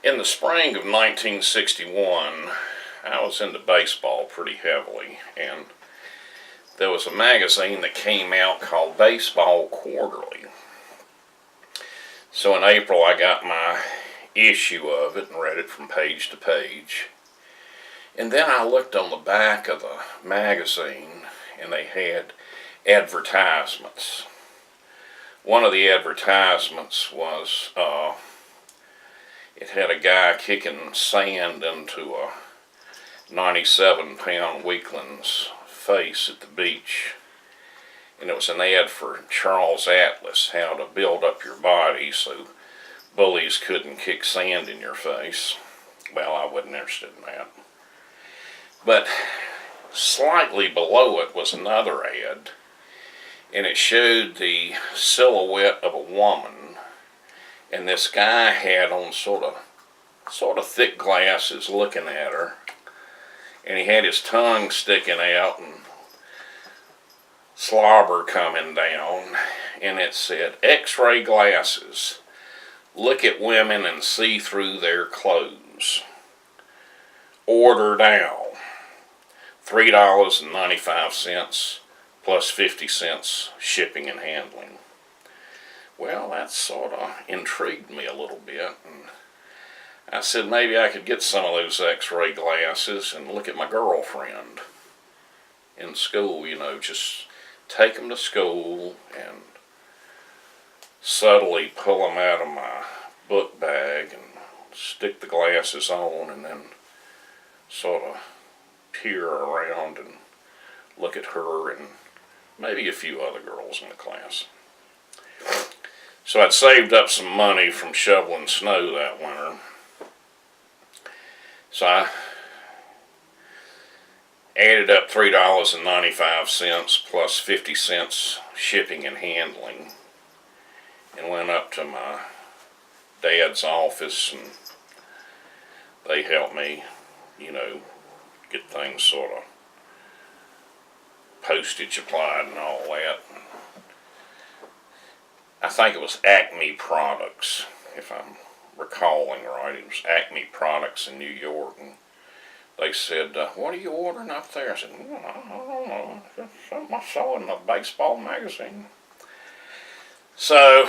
In the spring of 1961, I was into baseball pretty heavily, and there was a magazine that came out called Baseball Quarterly. So in April, I got my issue of it and read it from page to page. And then I looked on the back of the magazine, and they had advertisements. One of the advertisements was, it had a guy kicking sand into a 97-pound weakling's face at the beach. And it was an ad for Charles Atlas, how to build up your body so bullies couldn't kick sand in your face. Well, I wasn't interested in that. But slightly below it was another ad, and it showed the silhouette of a woman, and this guy had on sort of thick glasses looking at her, and he had his tongue sticking out and slobber coming down, and it said, "X-ray glasses. Look at women and see through their clothes. Order now. $3.95 plus 50 cents shipping and handling." Well, that sort of intrigued me a little bit, and I said maybe I could get some of those X-ray glasses and look at my girlfriend in school, just take them to school and subtly pull them out of my book bag and stick the glasses on, and then sort of peer around and look at her and maybe a few other girls in the class. So I'd saved up some money from shoveling snow that winter. So I added up $3.95 plus 50 cents shipping and handling, and went up to my dad's office, and they helped me, get things sort of postage applied and all that. I think it was Acme Products, if I'm recalling right. It was Acme Products in New York, and they said, "What are you ordering up there?" I said, "I don't know, just something I saw in a baseball magazine." So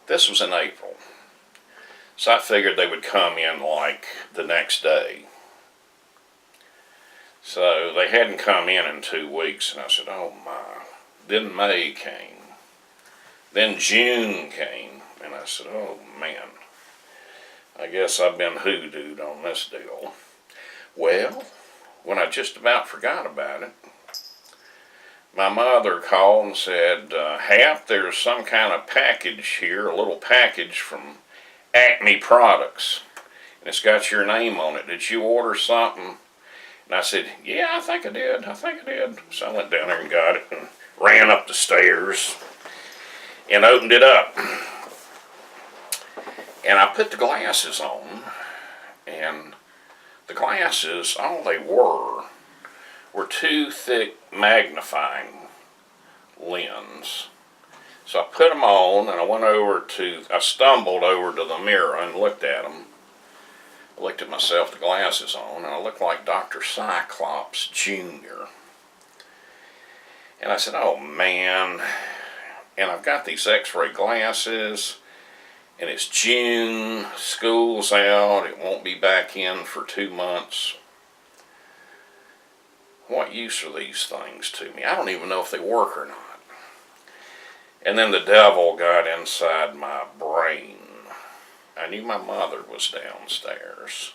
this was in April, so I figured they would come in like the next day. So they hadn't come in 2 weeks, and I said, "Oh my." Then May came. Then June came, and I said, "Oh man, I guess I've been hoodooed on this deal." Well, when I just about forgot about it, my mother called and said, "Hap, there's some kind of package here, a little package from Acme Products, and it's got your name on it. Did you order something?" And I said, "Yeah, I think I did. So I went down there and got it and ran up the stairs and opened it up. And I put the glasses on, and the glasses, all they were 2 thick magnifying lens. So I put them on, and I stumbled over to the mirror and looked at them. I looked at myself, the glasses on, and I looked like Dr. Cyclops Jr. And I said, "Oh man," and I've got these X-ray glasses, and it's June, school's out, it won't be back in for 2 months. What use are these things to me? I don't even know if they work or not. And then the devil got inside my brain. I knew my mother was downstairs,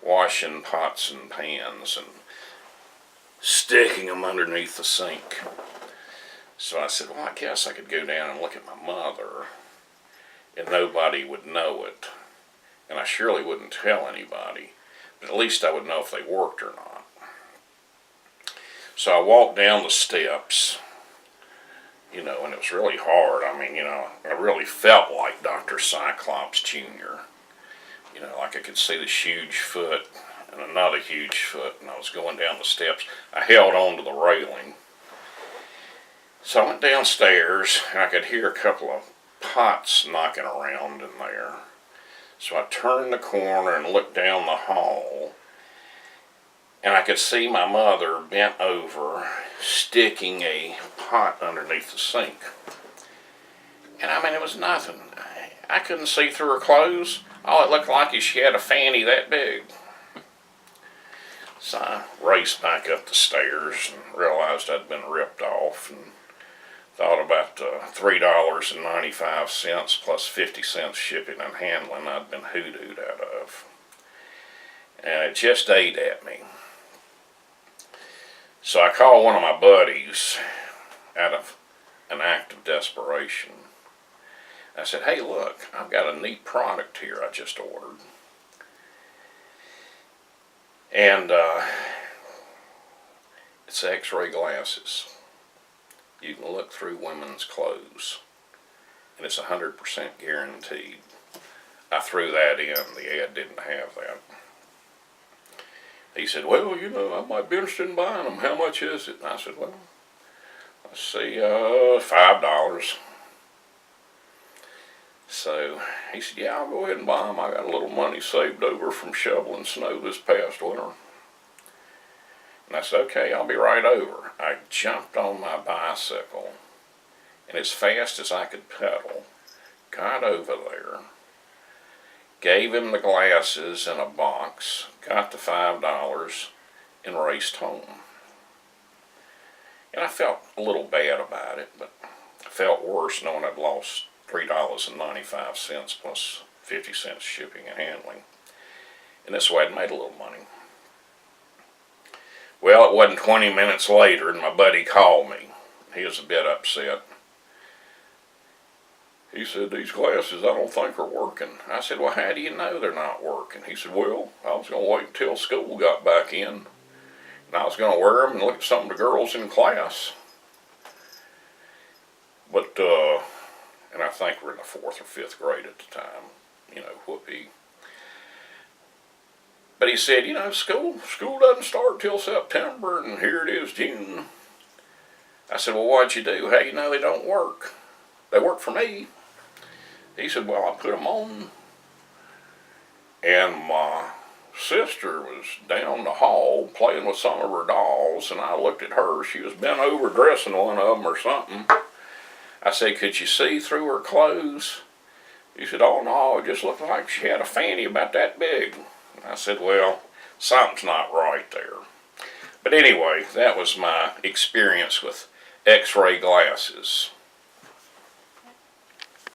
washing pots and pans and sticking them underneath the sink. So I said, well, I guess I could go down and look at my mother, and nobody would know it. And I surely wouldn't tell anybody, but at least I would know if they worked or not. So I walked down the steps, and it was really hard. I really felt like Dr. Cyclops Jr. Like I could see this huge foot and another huge foot, and I was going down the steps. I held on to the railing. So I went downstairs, and I could hear a couple of pots knocking around in there. So I turned the corner and looked down the hall, and I could see my mother bent over, sticking a pot underneath the sink. And I mean, it was nothing. I couldn't see through her clothes. All it looked like is she had a fanny that big. So I raced back up the stairs and realized I'd been ripped off, and thought about the $3.95 plus 50 cents shipping and handling I'd been hoodooed out of. And it just ate at me. So I called one of my buddies out of an act of desperation. I said, hey, look, I've got a neat product here I just ordered. And it's X-ray glasses. You can look through women's clothes, and it's 100% guaranteed. I threw that in. The ad didn't have that. He said, well, you know, I might be interested in buying them. How much is it? And I said, well, let's see, $5. So he said, yeah, I'll go ahead and buy them. I got a little money saved over from shoveling snow this past winter. And I said, okay, I'll be right over. I jumped on my bicycle, and as fast as I could pedal, got over there, gave him the glasses in a box, got the $5, and raced home. And I felt a little bad about it, but I felt worse knowing I'd lost $3.95 plus 50 cents shipping and handling. And this way I'd made a little money. Well, it wasn't 20 minutes later, and my buddy called me. He was a bit upset. He said, these glasses I don't think are working. I said, well, how do you know they're not working? He said, well, I was going to wait until school got back in, and I was going to wear them and look at some of the girls in class. But, and I think we're in the 4th or 5th grade at the time, you know, whoopee. But he said, you know, school doesn't start till September, and here it is, June. I said, well, what'd you do? How do you know they don't work? They work for me. He said, well, I put them on, and my sister was down the hall playing with some of her dolls, and I looked at her. She was bent over dressing one of them or something. I said, could you see through her clothes? He said, oh, no, it just looked like she had a fanny about that big. I said, well, something's not right there. But anyway, that was my experience with X-ray glasses.